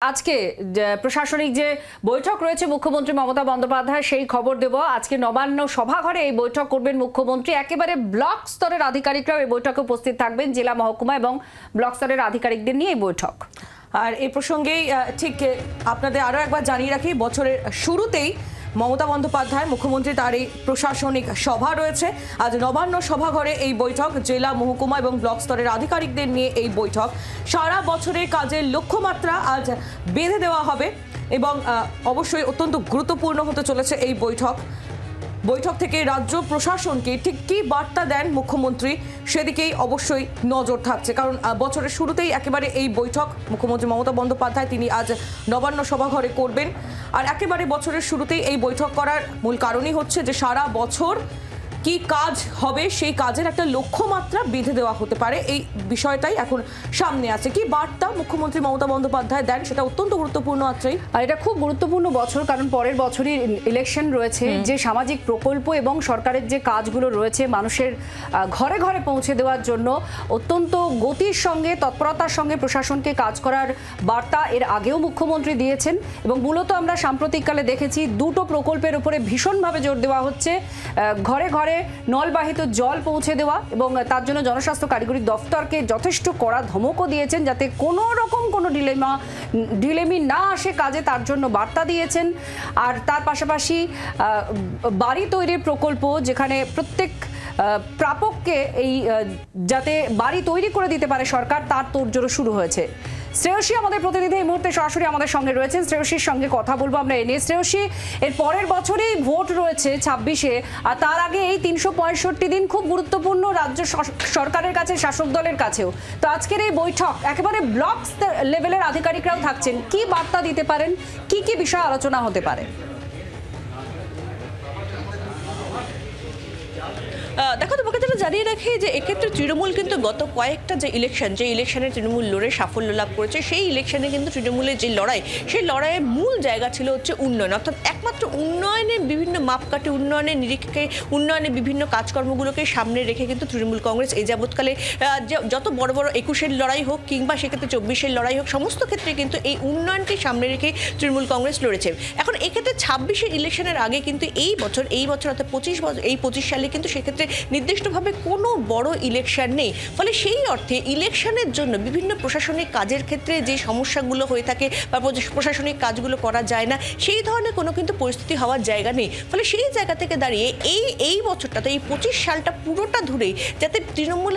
আজকে প্রশাসনিক যে বৈঠক রয়েছে মুখ্যমন্ত্রী মমতা বন্দ্যোপাধ্যায় সেই খবর দেব। আজকে নবান্ন সভাঘরে এই বৈঠক করবেন মুখ্যমন্ত্রী। একেবারে ব্লক স্তরের আধিকারিকরাও এই বৈঠকে উপস্থিত থাকবেন। জেলা মহকুমা এবং ব্লক স্তরের আধিকারিকদের নিয়ে এই বৈঠক। আর এই প্রসঙ্গেই ঠিক আপনাদের আরও একবার জানিয়ে রাখি, বছরের শুরুতেই মমতা বন্দ্যোপাধ্যায় মুখ্যমন্ত্রী তার এই প্রশাসনিক সভা রয়েছে। আজ নবান্ন সভাঘরে এই বৈঠক, জেলা মহকুমা এবং ব্লক স্তরের আধিকারিকদের নিয়ে এই বৈঠক। সারা বছরের কাজের লক্ষ্যমাত্রা আজ বেঁধে দেওয়া হবে এবং অবশ্যই অত্যন্ত গুরুত্বপূর্ণ হতে চলেছে এই বৈঠক থেকে রাজ্য প্রশাসনকে ঠিক কী বার্তা দেন মুখ্যমন্ত্রী সেদিকেই অবশ্যই নজর থাকছে। কারণ বছরের শুরুতেই একেবারে এই বৈঠক মুখ্যমন্ত্রী মমতা বন্দ্যোপাধ্যায় তিনি আজ নবান্ন সভাঘরে করবেন। আর একেবারে বছরের শুরুতেই এই বৈঠক করার মূল কারণই হচ্ছে যে সারা বছর কি কাজ হবে সেই কাজের একটা লক্ষ্যমাত্রা বেঁধে দেওয়া হতে পারে, এই বিষয়টাই এখন সামনে আছে। কি বার্তা মুখ্যমন্ত্রী মমতা বন্দ্যোপাধ্যায় দেন সেটা অত্যন্ত গুরুত্বপূর্ণ আছে। আর এটা খুব গুরুত্বপূর্ণ বছর, কারণ পরের বছরই ইলেকশন রয়েছে। যে সামাজিক প্রকল্প এবং সরকারের যে কাজগুলো রয়েছে মানুষের ঘরে ঘরে পৌঁছে দেওয়ার জন্য অত্যন্ত গতির সঙ্গে তৎপরতার সঙ্গে প্রশাসনকে কাজ করার বার্তা এর আগেও মুখ্যমন্ত্রী দিয়েছেন। এবং মূলত আমরা সাম্প্রতিককালে দেখেছি দুটো প্রকল্পের উপরে ভীষণভাবে জোর দেওয়া হচ্ছে। ঘরে ঘরে নলবাহিত জল পৌঁছে দেওয়া এবং তার জন্য জনস্বাস্থ্য কারিগরি দফতরকে যথেষ্ট কড়া ধমকও দিয়েছেন যাতে কোনো রকম কোনো ডিলেমি না আসে কাজে, তার জন্য বার্তা দিয়েছেন। আর তার পাশাপাশি বাড়ি তৈরির প্রকল্প, যেখানে প্রত্যেক প্রাপককে এই যাতে বাড়ি তৈরি করে দিতে পারে সরকার, তার তোড়জোড় শুরু হয়েছে। শ্রেয়সী আমাদের প্রতিনিধি এই মুহূর্তে সরাসরি আমাদের সঙ্গে রয়েছেন। শ্রেয়সীর সঙ্গে কথা বলবো আমরা এনে। শ্রেয়সী, এর পরের বছরেই ভোট রয়েছে 26-এ, আর তার আগে এই 365 দিন খুব গুরুত্বপূর্ণ রাজ্য সরকারের কাছে, শাসক দলের কাছেও। তো আজকের এই বৈঠক একেবারে ব্লক লেভেলের আধিকারিকরাও থাকছেন, কি বার্তা দিতে পারেন, কি কি বিষয় আলোচনা হতে পারে? দেখো, তোমাকে যেটা জানিয়ে রাখি যে এক্ষেত্রে তৃণমূল কিন্তু গত কয়েকটা যে ইলেকশনে তৃণমূল লড়ে সাফল্য লাভ করেছে, সেই ইলেকশনে কিন্তু তৃণমূলের যে লড়াই, সেই লড়াইয়ের মূল জায়গা ছিল হচ্ছে উন্নয়ন। অর্থাৎ একমাত্র উন্নয়নের বিভিন্ন মাপকাঠি, উন্নয়নের নিরীক্ষে, উন্নয়নের বিভিন্ন কাজকর্মগুলোকে সামনে রেখে কিন্তু তৃণমূল কংগ্রেস এই যাবৎকালে যত বড় বড় 21-এর লড়াই হোক কিংবা সেক্ষেত্রে 24-এর লড়াই হোক, সমস্ত ক্ষেত্রে কিন্তু এই উন্নয়নকে সামনে রেখে তৃণমূল কংগ্রেস লড়েছে। এখন এক্ষেত্রে 26-এর ইলেকশনের আগে কিন্তু এই বছর অর্থাৎ 25 সালে কিন্তু সেক্ষেত্রে নির্দিষ্টভাবে কোনো বড় ইলেকশন নেই। ফলে সেই অর্থে ইলেকশনের জন্য বিভিন্ন প্রশাসনিক কাজের ক্ষেত্রে যে সমস্যাগুলো হয়ে থাকে বা প্রশাসনিক কাজগুলো করা যায় না, সেই ধরনের কোনো কিন্তু পরিস্থিতি হওয়ার জায়গা নেই। ফলে সেই জায়গা থেকে দাঁড়িয়ে এই বছরটাতে, এই 25 সালটা পুরোটা ধরেই যাতে তৃণমূল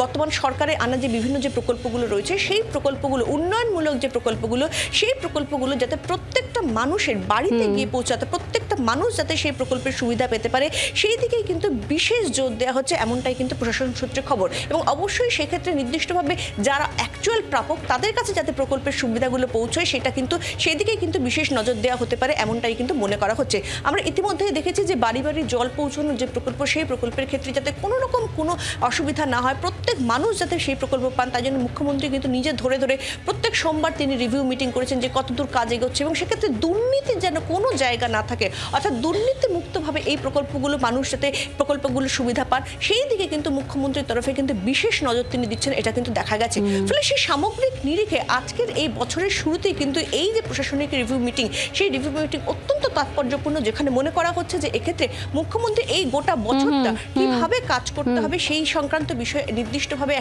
বর্তমান সরকারে আনা যে বিভিন্ন যে প্রকল্পগুলো রয়েছে, সেই প্রকল্পগুলো, উন্নয়নমূলক যে প্রকল্পগুলো, সেই প্রকল্পগুলো যাতে প্রত্যেকটা মানুষের বাড়িতে গিয়ে পৌঁছাতে, প্রত্যেকটা মানুষ যাতে সেই প্রকল্পের সুবিধা পেতে পারে, সেই দিকেই কিন্তু বিশেষ জোর দেওয়া হচ্ছে, এমনটাই কিন্তু প্রশাসন সূত্রে খবর। এবং অবশ্যই সেক্ষেত্রে নির্দিষ্টভাবে যারা অ্যাকচুয়াল প্রাপক তাদের কাছে যাতে প্রকল্পের সুবিধাগুলো পৌঁছয়, সেটা কিন্তু সেদিকেই কিন্তু বিশেষ নজর দেওয়া হতে পারে, এমনটাই কিন্তু মনে করা হচ্ছে। আমরা ইতিমধ্যেই দেখেছি যে বাড়ি বাড়ি জল পৌঁছানোর যে প্রকল্প, সেই প্রকল্পের ক্ষেত্রে যাতে কোনো রকম কোনো অসুবিধা না হয়, প্রত্যেক মানুষ যাতে সেই প্রকল্প পান, তাই জন্য মুখ্যমন্ত্রী কিন্তু নিজে ধরে প্রত্যেক সোমবার তিনি রিভিউ মিটিং করেছেন যে কতদূর কাজ এগোচ্ছে এবং সেক্ষেত্রে দুর্নীতির যেন কোনো জায়গা না থাকে, অর্থাৎ দুর্নীতি মুক্তভাবে এই প্রকল্পগুলো মানুষ যাতে প্রকল্পগুলো সুবিধা পান, সেই দিকে কিন্তু মুখ্যমন্ত্রীর তরফে কিন্তু বিশেষ নজর তিনি দিচ্ছেন, এটা কিন্তু দেখা গেছে। ফলে সেই সামগ্রিক নিরিখে আজকের এই বছরের শুরুতেই কিন্তু এই যে প্রশাসনিক রিভিউ মিটিং, সেই রিভিউ মিটিং অত্যন্ত তাৎপর্যপূর্ণ, যেখানে মনে করা হচ্ছে যে এক্ষেত্রে মুখ্যমন্ত্রী এই গোটা বছরটা কিভাবে কাজ করতে হবে সেই সংক্রান্ত বিষয়ে নির্দিষ্টভাবে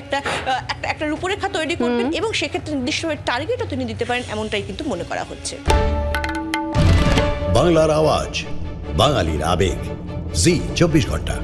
একটা রূপরেখা তৈরি করবেন এবং সেক্ষেত্রে নির্দিষ্টভাবে টার্গেটও তিনি দিতে পারেন, এমনটাই কিন্তু মনে করা হচ্ছে। বাংলার আওয়াজ, বাঙালির আবেগ, জি 24 ঘন্টা।